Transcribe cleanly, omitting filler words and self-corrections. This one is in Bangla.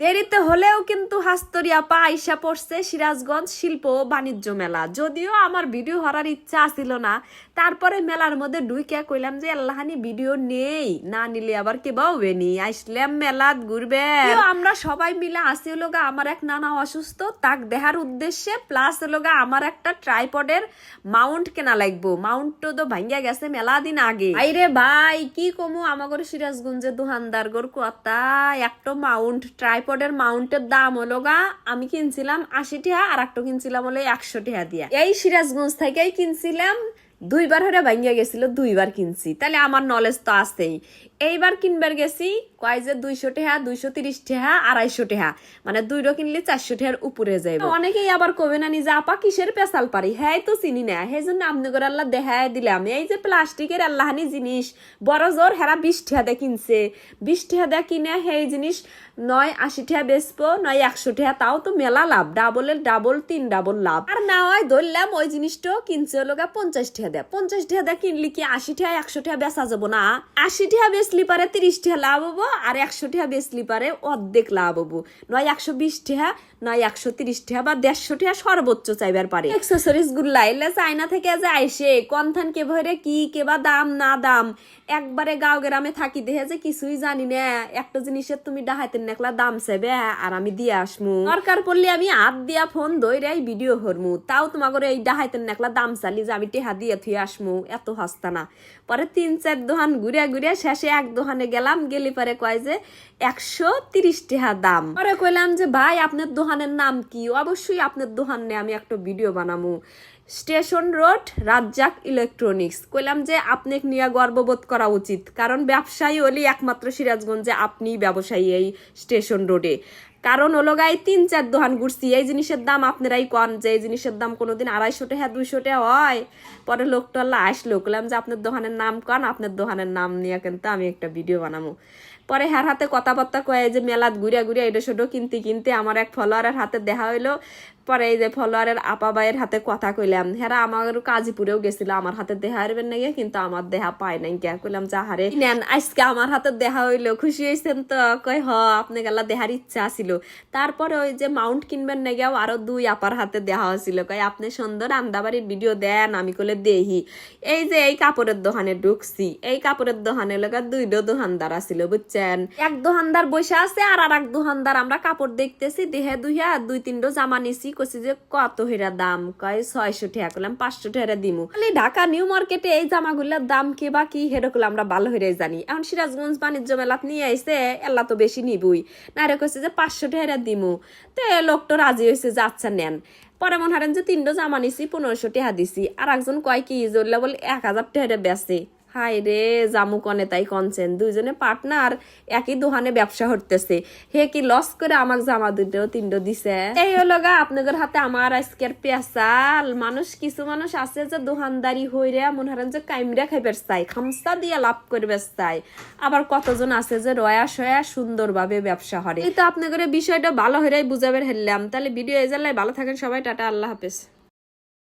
দেরিতে হলেও কিন্তু হাস্তরি আপা আইসা পড়ছে সিরাজগঞ্জ শিল্প ও বাণিজ্য মেলা। যদিও আমার ভিডিও করার ইচ্ছা ছিল না, তারপরে মেলার মধ্যে ঢুইকা কইলাম যে আল্লাহানি ভিডিও নেই, না নিলে আবার কেবা হবে নি, আইসলাম মেলাত ঘুরবে। আমরা সবাই মিলে আসি হলোগা আমার এক নানা অসুস্থ, তাক দেখার উদ্দেশ্যে, প্লাস হলোগা আমার একটা ট্রাইপডের মাউন্ট কেনা লাগবো। মাউন্ট তো ভাঙ্গিয়া গেছে মেলা দিন আগে। আইরে ভাই কি কমু, আমাগর সিরাজগঞ্জের দোকানদার গোর কথা একটা মাউন্ট ট্রাইপডের মাউন্টের দাম হলো গা, আমি কিনছিলাম 80 টাকা, আর একটা কিনছিলাম হলো 100 টাকা দিয়া। এই সিরাজগঞ্জ থেকেই কিনছিলাম, দুইবার হরে ভাঙ্গিয়া গেছিল, দুইবার কিনছি, তাহলে আমার নলেজ তো আছেই। এইবার কিনবার গেছি কয় যে 200 টাকা, 230 টাকা, 250 টাকা, মানে দুইটা কিনলে 400 টাকার উপরে যাইব। অনেকেই আবার কবে না নিজে আপা কিসের পেশাল পারি, হ্যাঁ তো চিনি না, সেই জন্য আপনাদের আল্লাহ দেখায় দিলাম। এই যে প্লাস্টিকের আল্লাহানি জিনিস বড় জোর হেরা 20 টাকা দিয়ে কিনছে, 20 টাকা দিয়ে কিনে সেই জিনিস নয় 80 টাকা বেচবো, নয় 100 টাকা, তাও তো মেলা লাভ, ডাবলের ডাবল 3 ডাবল লাভ। আর না হয় ধরলাম ওই জিনিসটাও কিনছে হলো 50 টাকা দেয়, 50 টাকা দিয়ে কিনলি কি 80 টাকা 100 টাকা বেচা যাবো না? 80 টাকা বেচলি পারে 30 টাকা লাভ হবো, আর 100 টাকা বেচলি পারে অর্ধেক লাভ হবো, নয় 120 টাকা, নয় 130 টাকা বা 150 টাকা সর্বোচ্চ চাইবার পারে। এক্সেসরিজ গুলা এলে চাইনা থেকে যে আইসে কনথান কে ভরে কি কেবা দাম না দাম, একবারে গাঁও গ্রামে থাকি দেখে যে কিছুই জানি না, একটা জিনিসের তুমি ডাহাইতেন নেকলা দাম চাইবে আর আমি দিয়ে আসমু, দরকার পড়লে আমি হাত দিয়া ফোন ধরে ভিডিও হরমু, তাও তোমাকে এই ডাহাইতেন নেকলা দাম চালি যে আমি টেহা দিয়ে থুয়ে আসমু, এত হাসতা না। পরে 3-4 দোকান ঘুরে ঘুরে শেষে এক দোকানে গেলাম, গেলি পরে কয় যে 130 টাকা দাম। পরে কইলাম যে ভাই আপনার দোকানের নাম কি? অবশ্যই আপনার দোকান নিয়ে আমি একটা ভিডিও বানামু। Station road Razzak electronics. কইলাম যে আপনি নিয়ে গর্ববোধ করা উচিত, কারণ ব্যবসায়ী হলি একমাত্র সিরাজগঞ্জে আপনি ব্যবসায়ী এই স্টেশন রোডে। কারণ হলো গাই 3-4 দোকান ঘুরছি, এই জিনিসের দাম আপনারাই কন যে এই জিনিসের দাম কোনোদিন 250 টাকা 200 টাকা হয়। পরে লোকটা আসলো, বললাম যে আপনার দোকানের নাম কন, আপনার দোকানের নাম নিয়ে কিন্তু আমি একটা ভিডিও বানাবো। পরে হ্যার হাতে কথাবার্তা কয়ে যে মেলাত ঘুরিয়া ঘুরিয়া এটা সেটা কিনতে কিনতে আমার এক ফলোয়ারের হাতে দেখা হইলো। পরে এই যে ফলোয়ারের আপা ভাইয়ের হাতে কথা কইলাম, হ্যাঁ আমার কাজীপুরেও গেছিল, আমার হাতে দেখা হারবেন না গিয়ে, কিন্তু আমার দেহা পায় নাই কে। কইলাম যে হারে নেন আজকে আমার হাতে দেখা হইলো, খুশি হয়েছেন তো? কয় হ, আপনি গেলা দেহার ইচ্ছা ছিল। তারপরে ওই যে মাউন্ট কিনবেন না গিয়াও আরো 2 আপার হাতে দেখা হয়েছিল, কয় আপনি সুন্দর আন্দাবাড়ির ভিডিও দেন, আমি কলে দেহি। এই যে এই কাপড়ের দোকানে ঢুকছি, এই কাপড়ের দোকানে লগা 2টা দোকানদার আছিল বুঝছেন। এক দোকানদার বসে আছে আর এক দোকানদার আমরা কাপড় দেখতেছি, দেহে 2-3টা জামা নিছি, কইছি যে কত হেরা দাম, কয় 600 টাকা। কইলাম 500 টাকা দিমু। খালি ঢাকা নিউ মার্কেটে এই জামাগুলোর দাম কি বা কি হেরকম আমরা ভালো হয়ে জানি। এখন সিরাজগঞ্জ বাণিজ্য মেলাত নিয়ে আইছে, এলা তো বেশি নিবই না, রে কইছে যে 500 টাকা দিমু। তো লোকটা রাজি হয়েছে যে আচ্ছা নেন। পরে মনে হারেন যে 3টা জামা নিছি, 1500 টাকা দিছি। আর একজন কয় কি জল্লা বলে 1000 টাকা বেচে। হাই রে জামু কনে তাই কনছেন, দুইজনে পার্টনার একই দোকানে ব্যবসা করতেছে, হে কি লস করে আমাকে জামা 2-3টা দিছে। এই হলো গা আপনাদের হাতে আমার আজকের পেশাল। কিছু মানুষ আছে যে দোকানদারি হইরে মনে হারেন যে কাইমরা খাইবার চাই, খামসা দিয়ে লাভ করবে চাই, আবার কতজন আছে যে রয়া সয়া সুন্দরভাবে ব্যবসা করে। এই তো আপনাদের বিষয়টা ভালো হইরাই বুঝাবে হেললাম। তাহলে ভিডিও এই জায়গায় ভালো থাকেন সবাই, টাটা, আল্লাহ হাফেজ।